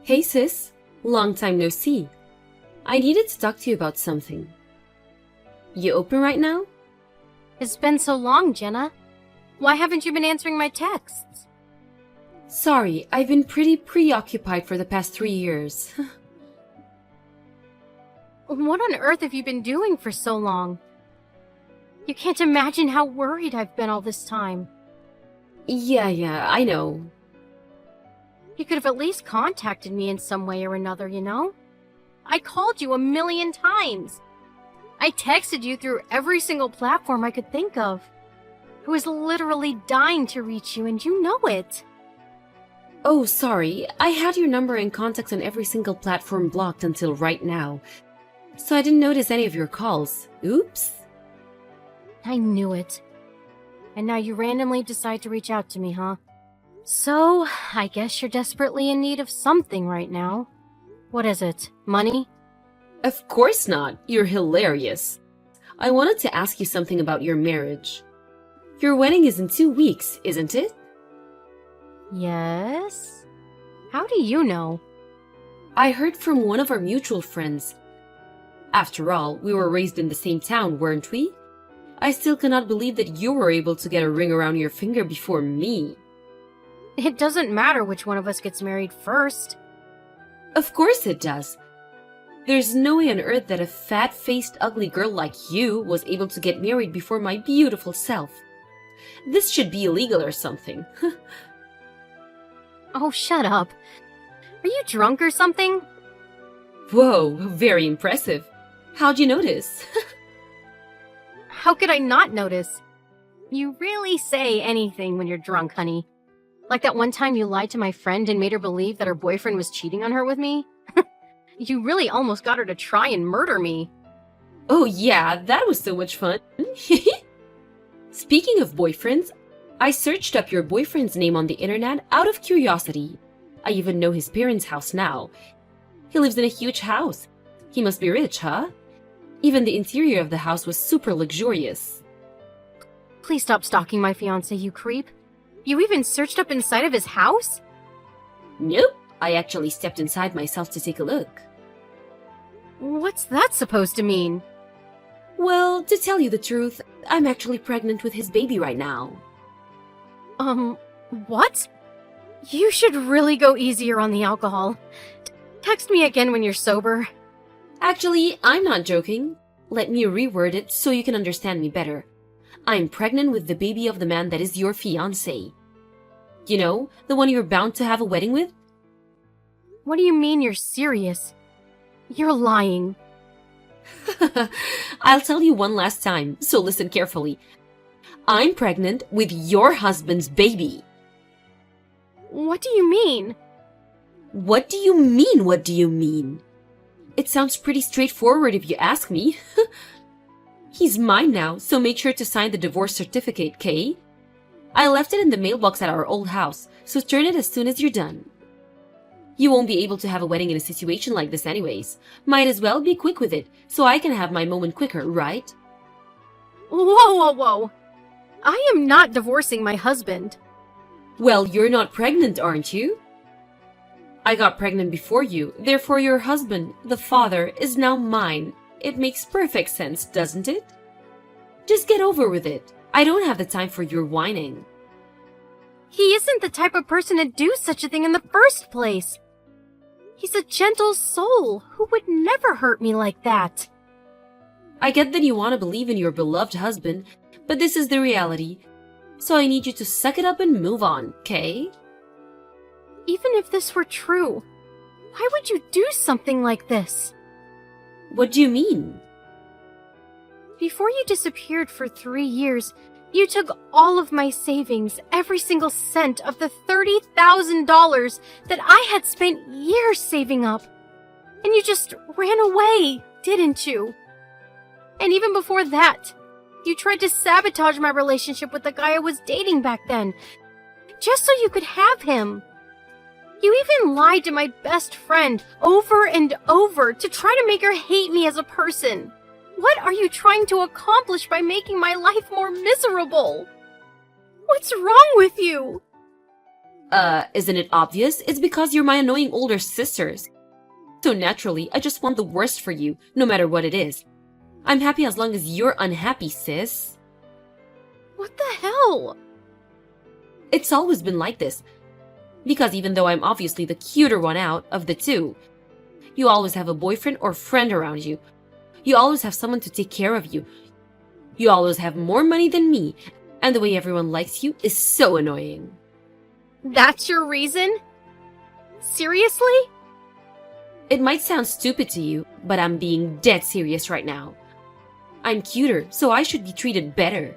Hey sis, long time no see. I needed to talk to you about something. You open right now? It's been so long, Jenna. Why haven't you been answering my texts? Sorry, I've been pretty preoccupied for the past 3 years. What on earth have you been doing for so long? You can't imagine how worried I've been all this time. Yeah, I know. You could have at least contacted me in some way or another, you know? I called you 1,000,000 times. I texted you through every single platform I could think of. I was literally dying to reach you, and you know it. Oh, sorry, I had your number and contacts on every single platform blocked until right now. So I didn't notice any of your calls. Oops. I knew it. And now you randomly decide to reach out to me, huh? So, I guess you're desperately in need of something right now. What is it? Money? Of course not. You're hilarious. I wanted to ask you something about your marriage. Your wedding is in 2 weeks, isn't it? Yes? How do you know? I heard from one of our mutual friends. After all, we were raised in the same town, weren't we? I still cannot believe that you were able to get a ring around your finger before me. It doesn't matter which one of us gets married first. Of course it does. There's no way on earth that a fat-faced ugly girl like you was able to get married before my beautiful self. This should be illegal or something. Oh, shut up. Are you drunk or something? Whoa, very impressive. How'd you notice? How could I not notice? You really say anything when you're drunk, honey. Like that one time you lied to my friend and made her believe that her boyfriend was cheating on her with me? You really almost got her to try and murder me. Oh yeah, that was so much fun. Speaking of boyfriends, I searched up your boyfriend's name on the internet out of curiosity. I even know his parents' house now. He lives in a huge house. He must be rich, huh? Even the interior of the house was super luxurious. Please stop stalking my fiancé, you creep. You even searched up inside of his house? Nope, I actually stepped inside myself to take a look. What's that supposed to mean? Well, to tell you the truth, I'm actually pregnant with his baby right now. What? You should really go easier on the alcohol. Text me again when you're sober. Actually, I'm not joking. Let me reword it so you can understand me better. I'm pregnant with the baby of the man that is your fiancé. You know, the one you're bound to have a wedding with? What do you mean you're serious? You're lying. I'll tell you one last time, so listen carefully. I'm pregnant with your husband's baby. What do you mean? What do you mean, what do you mean? It sounds pretty straightforward if you ask me. He's mine now, so make sure to sign the divorce certificate, Kay? I left it in the mailbox at our old house, so turn it as soon as you're done. You won't be able to have a wedding in a situation like this anyways. Might as well be quick with it, so I can have my moment quicker, right? Whoa. I am not divorcing my husband. Well, you're not pregnant, aren't you? I got pregnant before you, therefore your husband, the father, is now mine. It makes perfect sense, doesn't it? Just get over with it. I don't have the time for your whining. He isn't the type of person to do such a thing in the first place. He's a gentle soul who would never hurt me like that. I get that you want to believe in your beloved husband, but this is the reality. So I need you to suck it up and move on, okay? Even if this were true, why would you do something like this? What do you mean? Before you disappeared for 3 years, you took all of my savings, every single cent of the $30,000 that I had spent years saving up. And you just ran away, didn't you? And even before that, you tried to sabotage my relationship with the guy I was dating back then, just so you could have him. You even lied to my best friend over and over to try to make her hate me as a person. What are you trying to accomplish by making my life more miserable? What's wrong with you? Isn't it obvious? It's because you're my annoying older sisters. So naturally, I just want the worst for you, no matter what it is. I'm happy as long as you're unhappy, sis. What the hell? It's always been like this. Because even though I'm obviously the cuter one out of the two, you always have a boyfriend or friend around you. You always have someone to take care of you. You always have more money than me, and the way everyone likes you is so annoying. That's your reason? Seriously? It might sound stupid to you, but I'm being dead serious right now. I'm cuter, so I should be treated better.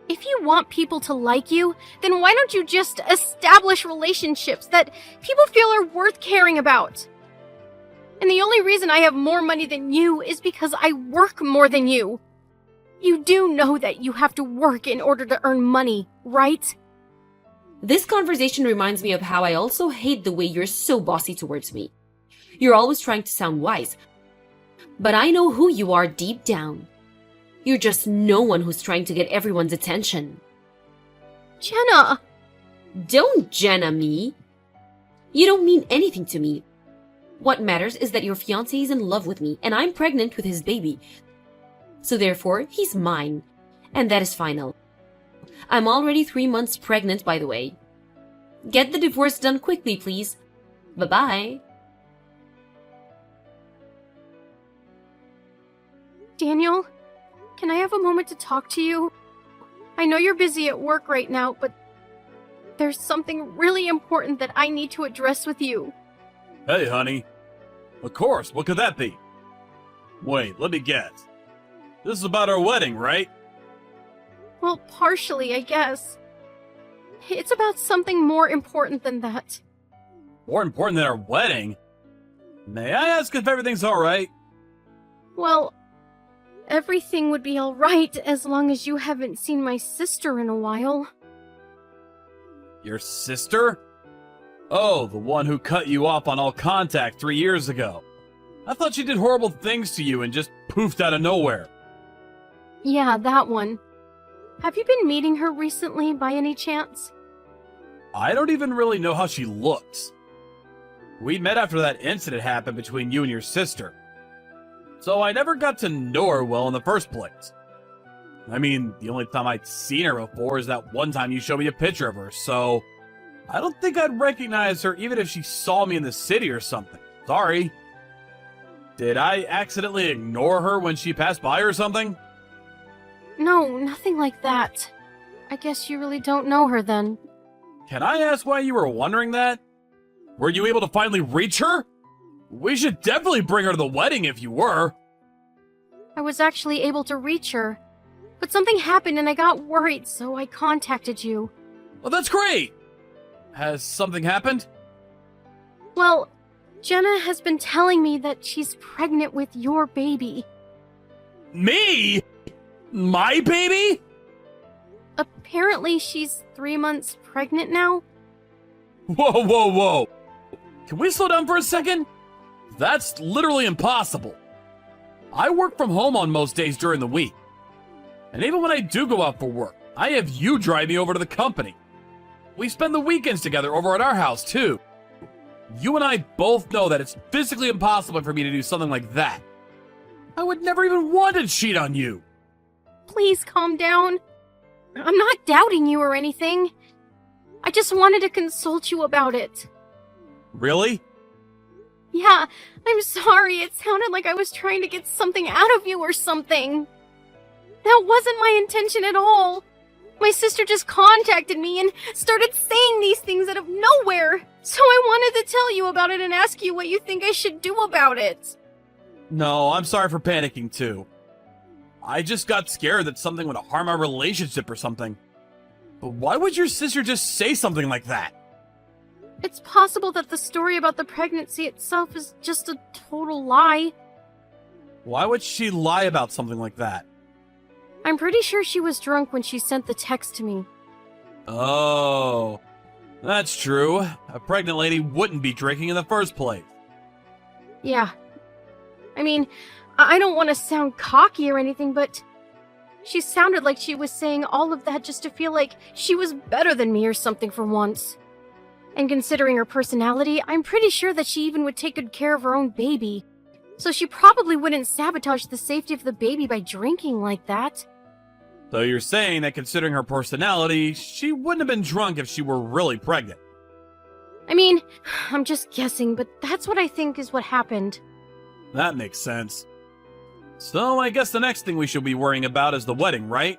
If you want people to like you, then why don't you just establish relationships that people feel are worth caring about? And the only reason I have more money than you is because I work more than you. You do know that you have to work in order to earn money, right? This conversation reminds me of how I also hate the way you're so bossy towards me. You're always trying to sound wise. But I know who you are deep down. You're just no one who's trying to get everyone's attention. Jenna! Don't Jenna me. You don't mean anything to me. What matters is that your fiancé is in love with me, and I'm pregnant with his baby. So therefore, he's mine. And that is final. I'm already 3 months pregnant, by the way. Get the divorce done quickly, please. Bye-bye. Daniel, can I have a moment to talk to you? I know you're busy at work right now, but there's something really important that I need to address with you. Hey, honey. Of course, what could that be? Wait, let me guess. This is about our wedding, right? Well, partially, I guess. It's about something more important than that. More important than our wedding? May I ask if everything's alright? Well, everything would be alright as long as you haven't seen my sister in a while. Your sister? Oh, the one who cut you off on all contact 3 years ago. I thought she did horrible things to you and just poofed out of nowhere. Yeah, that one. Have you been meeting her recently by any chance? I don't even really know how she looks. We met after that incident happened between you and your sister. So I never got to know her well in the first place. I mean, the only time I'd seen her before is that one time you showed me a picture of her, so I don't think I'd recognize her even if she saw me in the city or something. Sorry. Did I accidentally ignore her when she passed by or something? No, nothing like that. I guess you really don't know her then. Can I ask why you were wondering that? Were you able to finally reach her? We should definitely bring her to the wedding if you were. I was actually able to reach her, but something happened and I got worried, so I contacted you. Well, that's great! Has something happened? Well, Jenna has been telling me that she's pregnant with your baby. Me? My baby? Apparently she's 3 months pregnant now. Whoa, whoa, whoa! Can we slow down for a second? That's literally impossible. I work from home on most days during the week. And even when I do go out for work, I have you drive me over to the company. We spend the weekends together over at our house, too. You and I both know that it's physically impossible for me to do something like that. I would never even want to cheat on you. Please calm down. I'm not doubting you or anything. I just wanted to consult you about it. Really? Yeah, I'm sorry. It sounded like I was trying to get something out of you or something. That wasn't my intention at all. My sister just contacted me and started saying these things out of nowhere. So I wanted to tell you about it and ask you what you think I should do about it. No, I'm sorry for panicking too. I just got scared that something would harm our relationship or something. But why would your sister just say something like that? It's possible that the story about the pregnancy itself is just a total lie. Why would she lie about something like that? I'm pretty sure she was drunk when she sent the text to me. Oh, that's true. A pregnant lady wouldn't be drinking in the first place. Yeah. I mean, I don't want to sound cocky or anything, but she sounded like she was saying all of that just to feel like she was better than me or something for once. And considering her personality, I'm pretty sure that she even would take good care of her own baby. So she probably wouldn't sabotage the safety of the baby by drinking like that. So you're saying that considering her personality, she wouldn't have been drunk if she were really pregnant. I mean, I'm just guessing, but that's what I think is what happened. That makes sense. So I guess the next thing we should be worrying about is the wedding, right?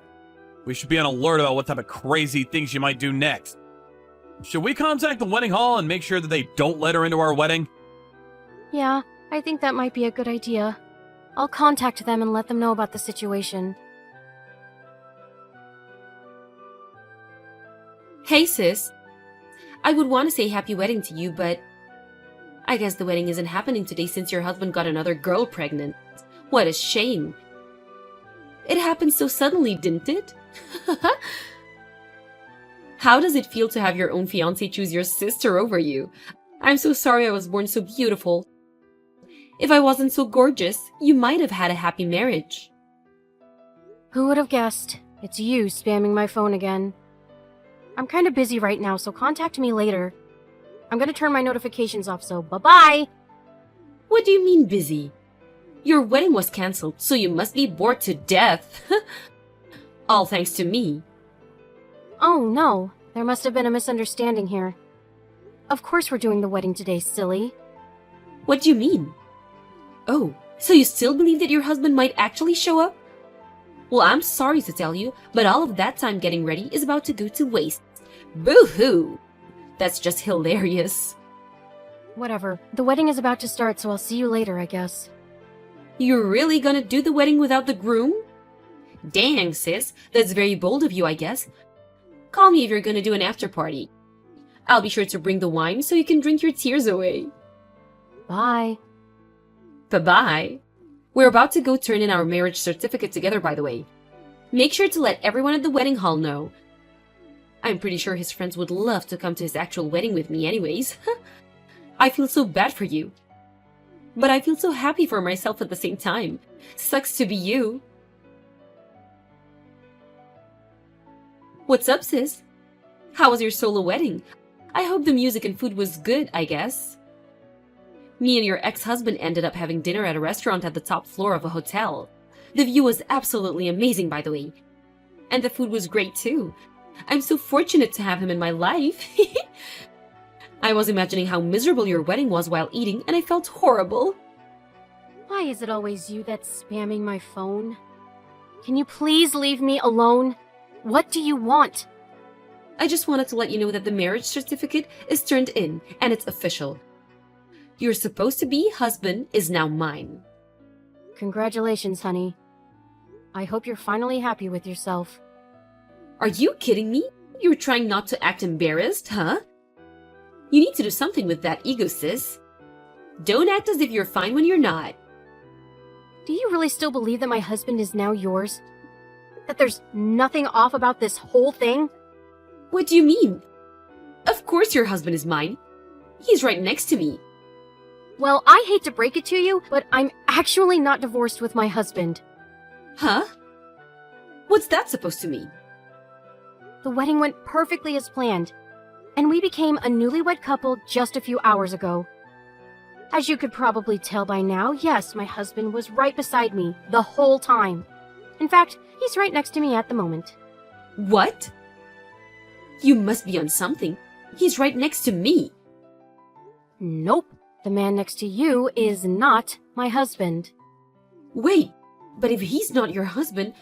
We should be on alert about what type of crazy things she might do next. Should we contact the wedding hall and make sure that they don't let her into our wedding? Yeah, I think that might be a good idea. I'll contact them and let them know about the situation. Hey, sis. I would want to say happy wedding to you, but I guess the wedding isn't happening today since your husband got another girl pregnant. What a shame. It happened so suddenly, didn't it? How does it feel to have your own fiancé choose your sister over you? I'm so sorry I was born so beautiful. If I wasn't so gorgeous, you might have had a happy marriage. Who would have guessed? It's you spamming my phone again. I'm kind of busy right now, so contact me later. I'm gonna turn my notifications off, so bye-bye! What do you mean busy? Your wedding was cancelled, so you must be bored to death. All thanks to me. Oh no, there must have been a misunderstanding here. Of course we're doing the wedding today, silly. What do you mean? Oh, so you still believe that your husband might actually show up? Well, I'm sorry to tell you, but all of that time getting ready is about to go to waste. Boo-hoo! That's just hilarious. Whatever, the wedding is about to start, so I'll see you later, I guess. You're really gonna do the wedding without the groom? Dang, sis, that's very bold of you, I guess. Call me if you're gonna do an after party. I'll be sure to bring the wine so you can drink your tears away. Bye. Bye-bye. We're about to go turn in our marriage certificate together, by the way. Make sure to let everyone at the wedding hall know. I'm pretty sure his friends would love to come to his actual wedding with me anyways. I feel so bad for you. But I feel so happy for myself at the same time. Sucks to be you. What's up, sis? How was your solo wedding? I hope the music and food was good, I guess. Me and your ex-husband ended up having dinner at a restaurant at the top floor of a hotel. The view was absolutely amazing, by the way. And the food was great, too. I'm so fortunate to have him in my life. I was imagining how miserable your wedding was while eating, and I felt horrible. Why is it always you that's spamming my phone? Can you please leave me alone? What do you want? I just wanted to let you know that the marriage certificate is turned in, and it's official. Your supposed-to-be husband is now mine. Congratulations, honey. I hope you're finally happy with yourself. Are you kidding me? You're trying not to act embarrassed, huh? You need to do something with that ego, sis. Don't act as if you're fine when you're not. Do you really still believe that my husband is now yours? That there's nothing off about this whole thing? What do you mean? Of course your husband is mine. He's right next to me. Well, I hate to break it to you, but I'm actually not divorced with my husband. Huh? What's that supposed to mean? The wedding went perfectly as planned, and we became a newlywed couple just a few hours ago. As you could probably tell by now, yes, my husband was right beside me the whole time. In fact, he's right next to me at the moment. What? You must be on something. He's right next to me. Nope. The man next to you is not my husband. Wait, but if he's not your husband,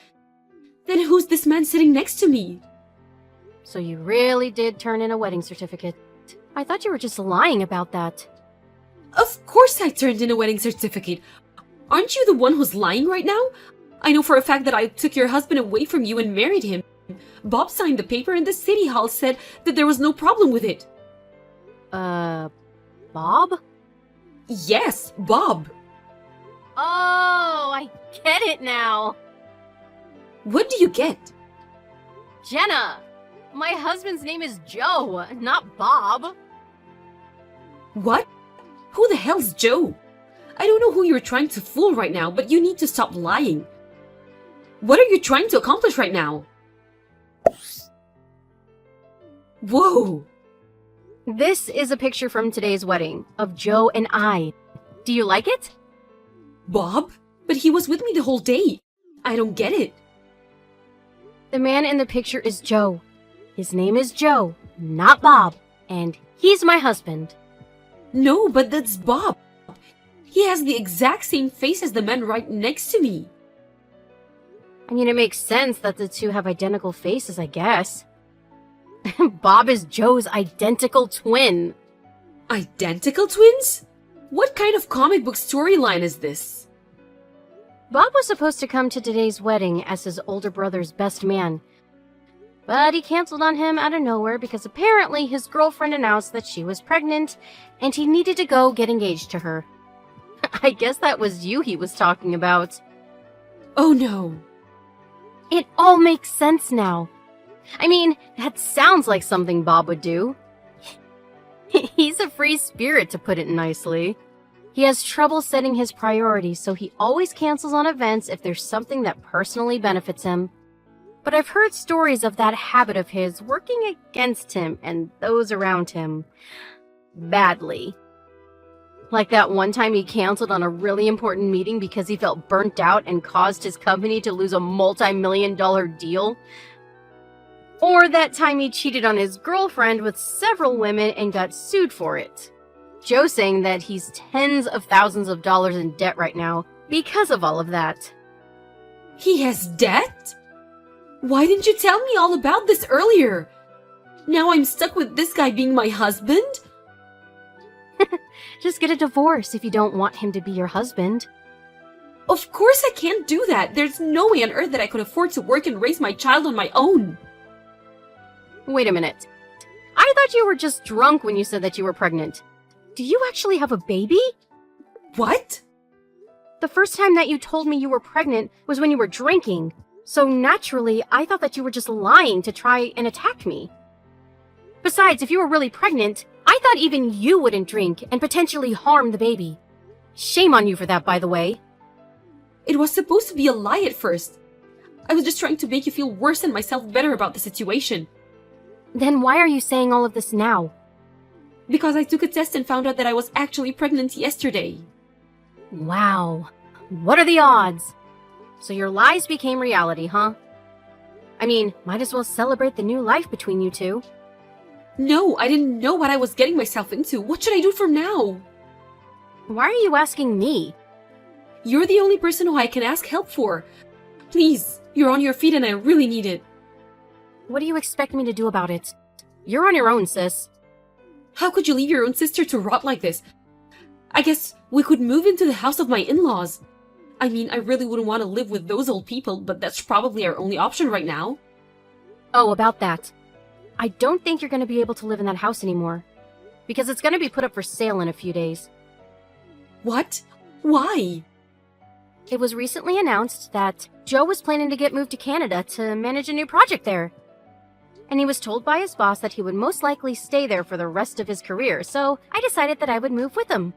then who's this man sitting next to me? So you really did turn in a wedding certificate. I thought you were just lying about that. Of course I turned in a wedding certificate. Aren't you the one who's lying right now? I know for a fact that I took your husband away from you and married him. Bob signed the paper and the city hall said that there was no problem with it. Bob? Yes, Bob. Oh, I get it now. What do you get? Jenna, my husband's name is Joe, not Bob. What? Who the hell's Joe? I don't know who you're trying to fool right now, but you need to stop lying. What are you trying to accomplish right now? Whoa! This is a picture from today's wedding of Joe and I. Do you like it? Bob? But he was with me the whole day. I don't get it. The man in the picture is Joe. His name is Joe, not Bob, and he's my husband. No, but that's Bob. He has the exact same face as the man right next to me. I mean, it makes sense that the two have identical faces, I guess. Bob is Joe's identical twin. Identical twins? What kind of comic book storyline is this? Bob was supposed to come to today's wedding as his older brother's best man. But he canceled on him out of nowhere because apparently his girlfriend announced that she was pregnant and he needed to go get engaged to her. I guess that was you he was talking about. Oh no. It all makes sense now. I mean, that sounds like something Bob would do. He's a free spirit, to put it nicely. He has trouble setting his priorities, so he always cancels on events if there's something that personally benefits him. But I've heard stories of that habit of his working against him and those around him. Badly. Like that one time he canceled on a really important meeting because he felt burnt out and caused his company to lose a multi-million-dollar deal. Or that time he cheated on his girlfriend with several women and got sued for it. Joe saying that he's tens of thousands of dollars in debt right now because of all of that. He has debt? Why didn't you tell me all about this earlier? Now I'm stuck with this guy being my husband? Just get a divorce if you don't want him to be your husband. Of course I can't do that. There's no way on earth that I could afford to work and raise my child on my own. Wait a minute. I thought you were just drunk when you said that you were pregnant. Do you actually have a baby? What? The first time that you told me you were pregnant was when you were drinking. So naturally, I thought that you were just lying to try and attack me. Besides, if you were really pregnant, I thought even you wouldn't drink and potentially harm the baby. Shame on you for that, by the way. It was supposed to be a lie at first. I was just trying to make you feel worse and myself better about the situation. Then why are you saying all of this now? Because I took a test and found out that I was actually pregnant yesterday. Wow. What are the odds? So your lies became reality, huh? I mean, might as well celebrate the new life between you two. No, I didn't know what I was getting myself into. What should I do from now? Why are you asking me? You're the only person who I can ask help for. Please, you're on your feet and I really need it. What do you expect me to do about it? You're on your own, sis. How could you leave your own sister to rot like this? I guess we could move into the house of my in-laws. I mean, I really wouldn't want to live with those old people, but that's probably our only option right now. Oh, about that. I don't think you're going to be able to live in that house anymore. Because it's going to be put up for sale in a few days. What? Why? It was recently announced that Joe was planning to get moved to Canada to manage a new project there. And he was told by his boss that he would most likely stay there for the rest of his career, so I decided that I would move with him.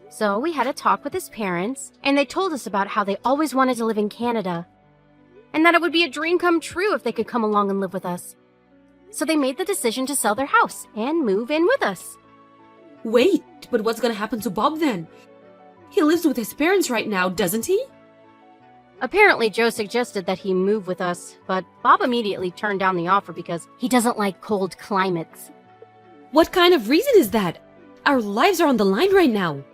So we had a talk with his parents, and they told us about how they always wanted to live in Canada, and that it would be a dream come true if they could come along and live with us. So they made the decision to sell their house and move in with us. Wait, but what's gonna happen to Bob then? He lives with his parents right now, doesn't he? Apparently, Joe suggested that he move with us, but Bob immediately turned down the offer because he doesn't like cold climates. What kind of reason is that? Our lives are on the line right now.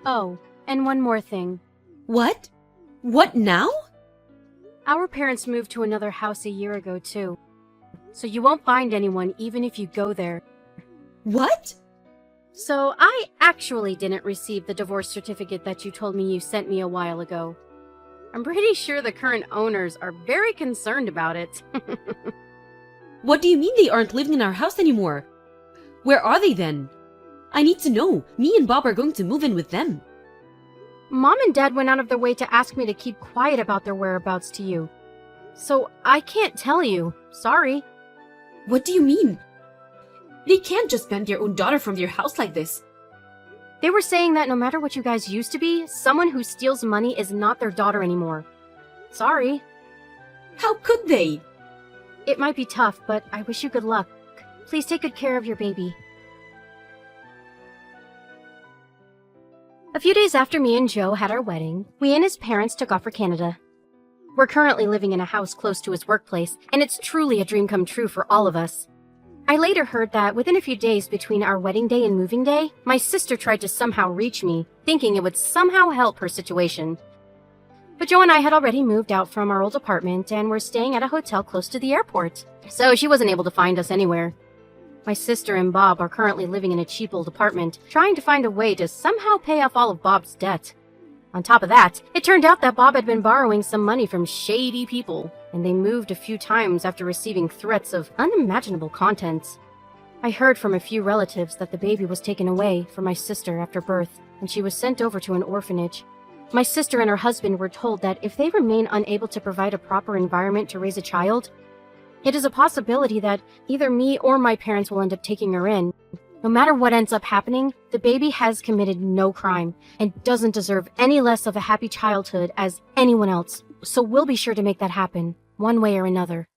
Oh, and one more thing. What? What now? Our parents moved to another house a year ago, too. So you won't find anyone even if you go there. What? So I actually didn't receive the divorce certificate that you told me you sent me a while ago. I'm pretty sure the current owners are very concerned about it. What do you mean they aren't living in our house anymore? Where are they then? I need to know. Me and Bob are going to move in with them. Mom and Dad went out of their way to ask me to keep quiet about their whereabouts to you. So I can't tell you. Sorry. What do you mean? They can't just ban their own daughter from their house like this. They were saying that no matter what you guys used to be, someone who steals money is not their daughter anymore. Sorry. How could they? It might be tough, but I wish you good luck. Please take good care of your baby. A few days after me and Joe had our wedding, we and his parents took off for Canada. We're currently living in a house close to his workplace, and it's truly a dream come true for all of us. I later heard that within a few days between our wedding day and moving day, my sister tried to somehow reach me, thinking it would somehow help her situation. But Joe and I had already moved out from our old apartment and were staying at a hotel close to the airport, so she wasn't able to find us anywhere. My sister and Bob are currently living in a cheap old apartment, trying to find a way to somehow pay off all of Bob's debt. On top of that, it turned out that Bob had been borrowing some money from shady people, and they moved a few times after receiving threats of unimaginable contents. I heard from a few relatives that the baby was taken away from my sister after birth, and she was sent over to an orphanage. My sister and her husband were told that if they remain unable to provide a proper environment to raise a child, it is a possibility that either me or my parents will end up taking her in. No matter what ends up happening, the baby has committed no crime and doesn't deserve any less of a happy childhood as anyone else. So we'll be sure to make that happen, one way or another.